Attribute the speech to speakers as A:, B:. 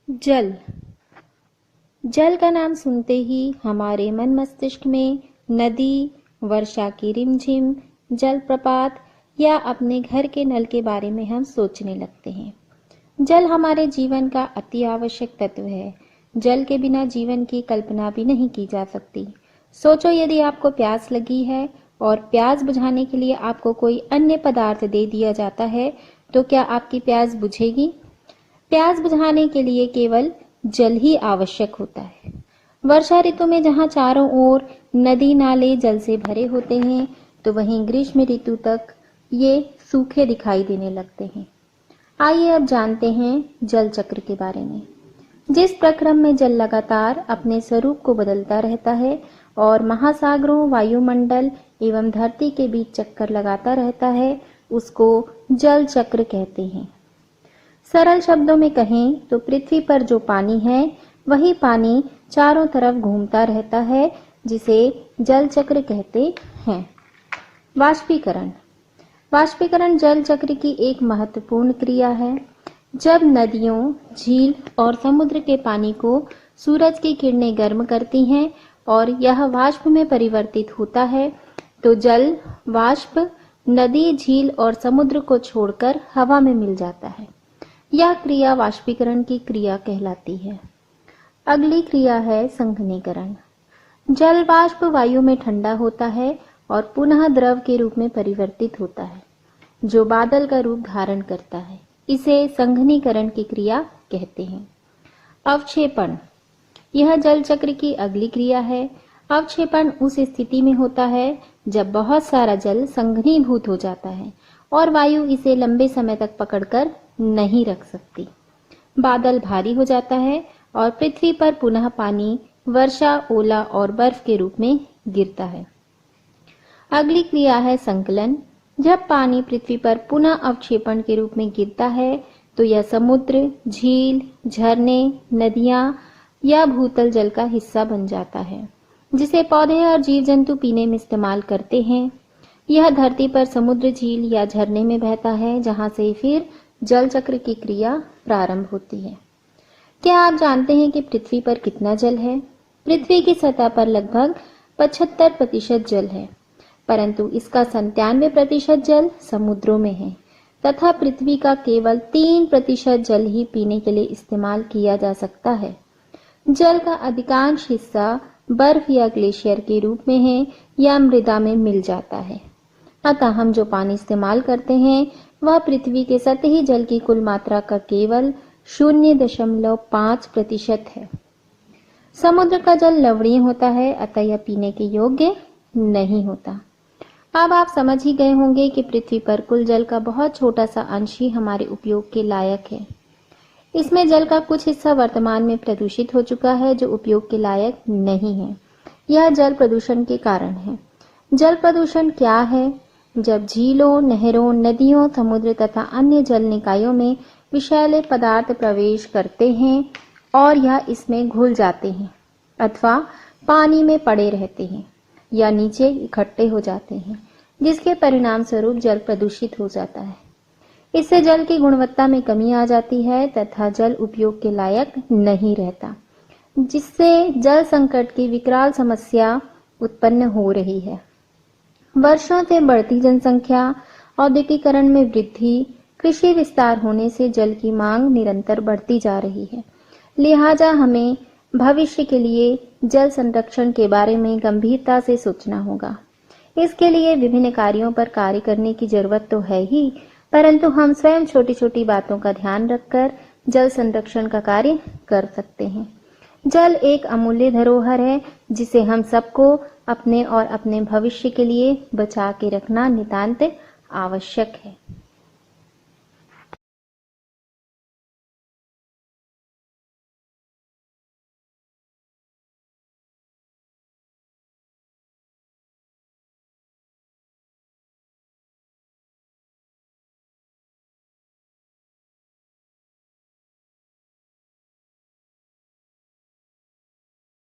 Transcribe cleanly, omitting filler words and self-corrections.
A: जल। जल का नाम सुनते ही हमारे मन मस्तिष्क में नदी, वर्षा की रिमझिम, जलप्रपात या अपने घर के नल के बारे में हम सोचने लगते हैं। जल हमारे जीवन का अति आवश्यक तत्व है। जल के बिना जीवन की कल्पना भी नहीं की जा सकती। सोचो, यदि आपको प्यास लगी है और प्यास बुझाने के लिए आपको कोई अन्य पदार्थ दे दिया जाता है, तो क्या आपकी प्यास बुझेगी? प्यास बुझाने के लिए केवल जल ही आवश्यक होता है। वर्षा ऋतु में जहाँ चारों ओर नदी नाले जल से भरे होते हैं, तो वहीं ग्रीष्म ऋतु तक ये सूखे दिखाई देने लगते हैं। आइए अब जानते हैं जल चक्र के बारे में। जिस प्रक्रम में जल लगातार अपने स्वरूप को बदलता रहता है और महासागरों, वायुमंडल एवं धरती के बीच चक्कर लगाता रहता है, उसको जल चक्र कहते हैं। सरल शब्दों में कहें तो पृथ्वी पर जो पानी है, वही पानी चारों तरफ घूमता रहता है, जिसे जल चक्र कहते हैं। वाष्पीकरण। वाष्पीकरण जल चक्र की एक महत्वपूर्ण क्रिया है। जब नदियों, झील और समुद्र के पानी को सूरज की किरणें गर्म करती हैं और यह वाष्प में परिवर्तित होता है, तो जल वाष्प नदी, झील और समुद्र को छोड़कर हवा में मिल जाता है। यह क्रिया वाष्पीकरण की क्रिया कहलाती है। अगली क्रिया है संघनीकरण। जल वाष्प वायु में ठंडा होता है और पुनः द्रव के रूप में परिवर्तित होता है, जो बादल का रूप धारण करता है। इसे संघनीकरण की क्रिया कहते हैं। अवक्षेपण। यह जल चक्र की अगली क्रिया है। अवक्षेपण उस स्थिति में होता है जब बहुत सारा जल संघनीभूत हो जाता है और वायु इसे लंबे समय तक पकड़कर नहीं रख सकती। बादल भारी हो जाता है और पृथ्वी पर पुनः पानी वर्षा, ओला और बर्फ के रूप में गिरता है। अगली क्रिया है संकलन। जब पानी पृथ्वी पर पुनः अवक्षेपण के रूप में गिरता है, तो यह समुद्र, झील, झरने, नदियां या भूतल जल का हिस्सा बन जाता है, जिसे पौधे और जीव जंतु पीने में इस्तेमाल करते हैं। यह धरती पर समुद्र, झील या झरने में बहता है, जहां से फिर जल चक्र की क्रिया प्रारंभ होती है। क्या आप जानते हैं कि पृथ्वी पर कितना जल है? पृथ्वी की सतह पर लगभग 75% जल है, परंतु इसका 97% जल समुद्रों में है तथा पृथ्वी का केवल 3% जल ही पीने के लिए इस्तेमाल किया जा सकता है। जल का अधिकांश हिस्सा बर्फ या ग्लेशियर के रूप में है या मृदा में मिल जाता है। अतः हम जो पानी इस्तेमाल करते हैं, वह पृथ्वी के सतही जल की कुल मात्रा का केवल 0.5% है। समुद्र का जल लवणीय होता है, अतः यह पीने के योग्य नहीं होता। अब आप समझ ही गए होंगे कि पृथ्वी पर कुल जल का बहुत छोटा सा अंश ही हमारे उपयोग के लायक है। इसमें जल का कुछ हिस्सा वर्तमान में प्रदूषित हो चुका है, जो उपयोग के लायक नहीं है। यह जल प्रदूषण के कारण है। जल प्रदूषण क्या है? जब झीलों, नहरों, नदियों, समुद्र तथा अन्य जल निकायों में विषैले पदार्थ प्रवेश करते हैं और यह इसमें घुल जाते हैं अथवा पानी में पड़े रहते हैं या नीचे इकट्ठे हो जाते हैं, जिसके परिणाम स्वरूप जल प्रदूषित हो जाता है। इससे जल की गुणवत्ता में कमी आ जाती है तथा जल उपयोग के लायक नहीं रहता, जिससे जल संकट की विकराल समस्या उत्पन्न हो रही है। वर्षों से बढ़ती जनसंख्या, औद्योगिकरण में वृद्धि, कृषि विस्तार होने से जल की मांग निरंतर बढ़ती जा रही है। लिहाजा हमें भविष्य के लिए जल संरक्षण के बारे में गंभीरता से सोचना होगा। इसके लिए विभिन्न कार्यों पर कार्य करने की जरूरत तो है ही, परंतु हम स्वयं छोटी छोटी बातों का ध्यान रखकर जल संरक्षण का कार्य कर सकते हैं। जल एक अमूल्य धरोहर है, जिसे हम सबको अपने और अपने भविष्य के लिए बचा के रखना नितांत आवश्यक है।